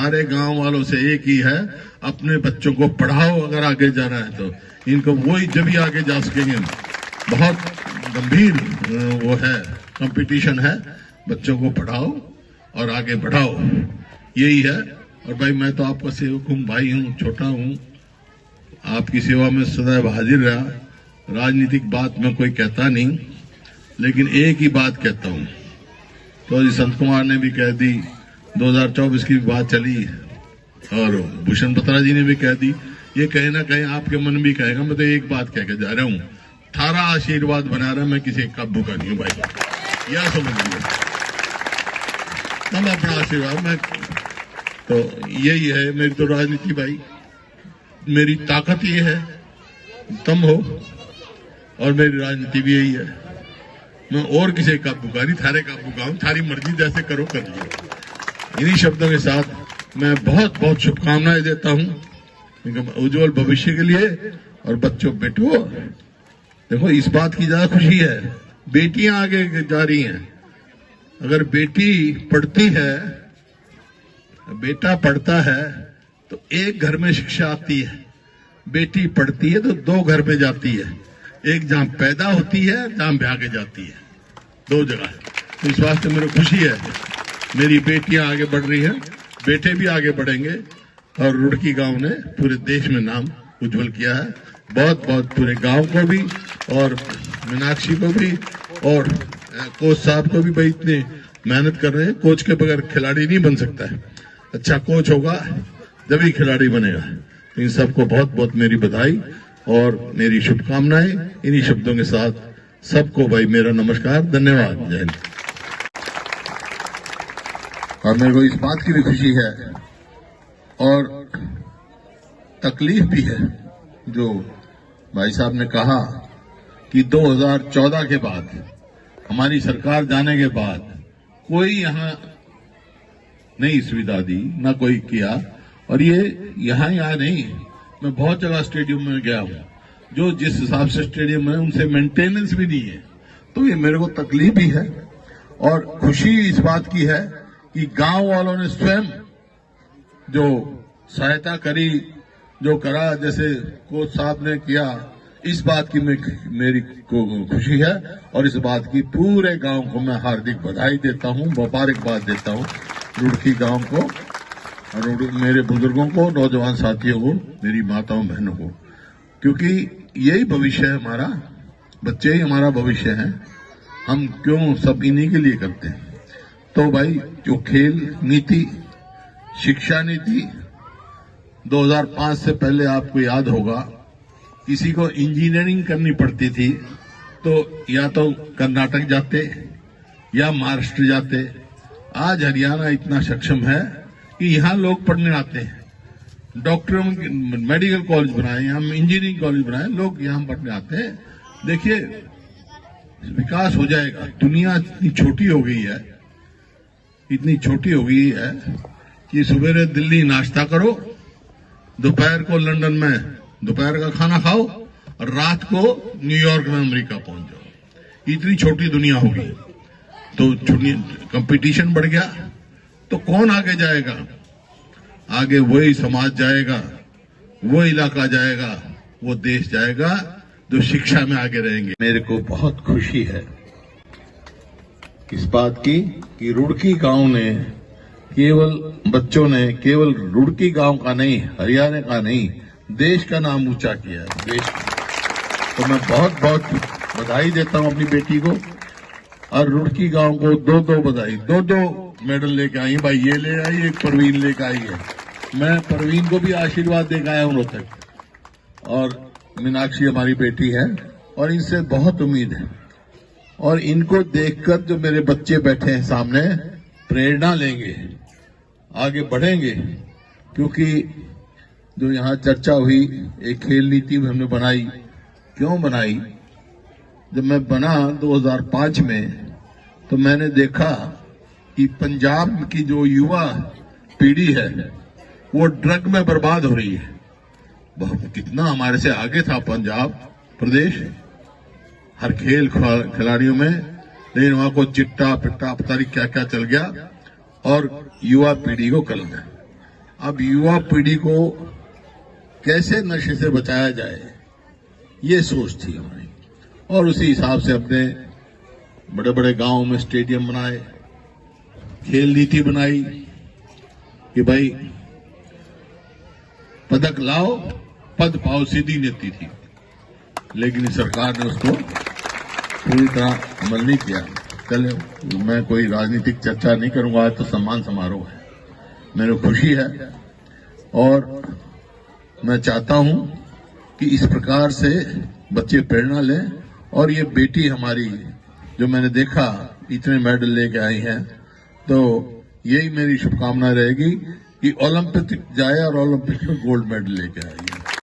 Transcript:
सारे गांव वालों से एक ही है, अपने बच्चों को पढ़ाओ अगर आगे जाना है तो। इनको वही जब ही आगे जा सकेंगे। बहुत गंभीर वो है, कंपटीशन है, बच्चों को पढ़ाओ और आगे बढ़ाओ, यही है। और भाई मैं तो आपका सेवक हूँ, भाई हूँ, छोटा हूँ, आपकी सेवा में सदैव हाजिर रहा। राजनीतिक बात में कोई कहता नहीं, लेकिन एक ही बात कहता हूँ। तो संत कुमार ने भी कह दी, 2024 की बात चली और भूषण बत्रा जी ने भी कह दी। ये कहीं ना कहीं आपके मन भी कहेगा। मैं तो एक बात कह के जा रहा हूँ, थारा आशीर्वाद बना रहा, मैं किसी का भूखा नहीं हूँ भाई, यह समझ लीजिए। तब अपना आशीर्वाद मैं तो यही है मेरी तो राजनीति भाई, मेरी ताकत ये है, तुम हो, और मेरी राजनीति भी यही है। मैं और किसी का भूखा नहीं, थारे का भूखा हूं, थारी मर्जी जैसे करो कर लियो। इन्हीं शब्दों के साथ मैं बहुत बहुत शुभकामनाएं देता हूं उज्जवल भविष्य के लिए। और बच्चों, बेटो देखो, इस बात की ज्यादा खुशी है, बेटियां आगे जा रही हैं। अगर बेटी पढ़ती है, बेटा पढ़ता है, तो एक घर में शिक्षा आती है। बेटी पढ़ती है तो दो घर में जाती है, एक जहां पैदा होती है, जहां ब्याह के जाती है, दो जगह। तो इस वास्ते मेरे खुशी है, मेरी बेटियां आगे बढ़ रही हैं, बेटे भी आगे बढ़ेंगे। और रुड़की गांव ने पूरे देश में नाम उज्जवल किया है। बहुत बहुत पूरे गांव को भी और मीनाक्षी को भी और कोच साहब को भी भाई इतनी मेहनत कर रहे हैं। कोच के बगैर खिलाड़ी नहीं बन सकता है, अच्छा कोच होगा जब ही खिलाड़ी बनेगा। इन सबको बहुत बहुत मेरी बधाई और मेरी शुभकामनाएं। इन्हीं शब्दों के साथ सबको भाई मेरा नमस्कार, धन्यवाद, जय हिंद। और मेरे को इस बात की भी खुशी है और तकलीफ भी है, जो भाई साहब ने कहा कि 2014 के बाद, हमारी सरकार जाने के बाद कोई यहाँ नहीं सुविधा दी, ना कोई किया। और ये यहाँ नहीं, मैं बहुत जगह स्टेडियम में गया हूँ, जो जिस हिसाब से स्टेडियम है उनसे मेंटेनेंस भी नहीं है। तो ये मेरे को तकलीफ भी है और खुशी इस बात की है कि गांव वालों ने स्वयं जो सहायता करी, जो करा, जैसे कोच साहब ने किया, इस बात की मेरी को खुशी है। और इस बात की पूरे गांव को मैं हार्दिक बधाई देता हूं, मुबारकबाद देता हूं, रुड़की गांव को और मेरे बुजुर्गों को, नौजवान साथियों को, मेरी माताओं बहनों को, क्योंकि यही भविष्य है हमारा, बच्चे ही हमारा भविष्य है। हम क्यों सब इन्हीं के लिए करते हैं। तो भाई जो खेल नीति, शिक्षा नीति 2005 से पहले आपको याद होगा, किसी को इंजीनियरिंग करनी पड़ती थी तो या तो कर्नाटक जाते या महाराष्ट्र जाते। आज हरियाणा इतना सक्षम है कि यहाँ लोग पढ़ने आते हैं। डॉक्टरों मेडिकल कॉलेज बनाए, हम इंजीनियरिंग कॉलेज बनाए, लोग यहाँ पढ़ने आते हैं। देखिए विकास हो जाएगा। दुनिया इतनी छोटी हो गई है, इतनी छोटी हो गई है कि सवेरे दिल्ली नाश्ता करो, दोपहर को लंदन में दोपहर का खाना खाओ और रात को न्यूयॉर्क में अमेरिका पहुंच जाओ। इतनी छोटी दुनिया होगी। तो कंपटीशन बढ़ गया तो कौन आगे जाएगा? आगे वही समाज जाएगा, वो इलाका जाएगा, वो देश जाएगा जो शिक्षा में आगे रहेंगे। मेरे को बहुत खुशी है इस बात की कि रुड़की गांव ने केवल बच्चों ने केवल रुड़की गांव का नहीं, हरियाणा का नहीं, देश का नाम ऊंचा किया है, देश का। तो मैं बहुत बहुत बधाई देता हूं अपनी बेटी को और रुड़की गांव को दो बधाई, दो मेडल लेके आई भाई। ये ले आई, एक परवीन लेके आई है। मैं परवीन को भी आशीर्वाद देकर आया हूं रोहतक, और मीनाक्षी हमारी बेटी है और इनसे बहुत उम्मीद है। और इनको देखकर जो मेरे बच्चे बैठे हैं सामने, प्रेरणा लेंगे, आगे बढ़ेंगे। क्योंकि जो यहाँ चर्चा हुई, एक खेल नीति हमने बनाई, क्यों बनाई? जब मैं बना 2005 में तो मैंने देखा कि पंजाब की जो युवा पीढ़ी है वो ड्रग में बर्बाद हो रही है। कितना हमारे से आगे था पंजाब प्रदेश हर खेल खिलाड़ियों में, लेकिन वहां को चिट्टा पिट्टा पता नहीं क्या क्या चल गया और युवा पीढ़ी को कल गया। अब युवा पीढ़ी को कैसे नशे से बचाया जाए, ये सोच थी हमारी। और उसी हिसाब से अपने बड़े बड़े गांवों में स्टेडियम बनाए, खेल नीति बनाई कि भाई पदक लाओ पद पाओ, सीधी नीति थी। लेकिन सरकार ने उसको पूरी तरह अमल नहीं किया। चले, मैं कोई राजनीतिक चर्चा नहीं करूंगा, आज तो सम्मान समारोह है। मेरे खुशी है और मैं चाहता हूं कि इस प्रकार से बच्चे प्रेरणा लें। और ये बेटी हमारी जो मैंने देखा इतने मेडल लेके आई हैं, तो यही मेरी शुभकामना रहेगी कि ओलंपिक जाए और ओलंपिक में गोल्ड मेडल लेके आए।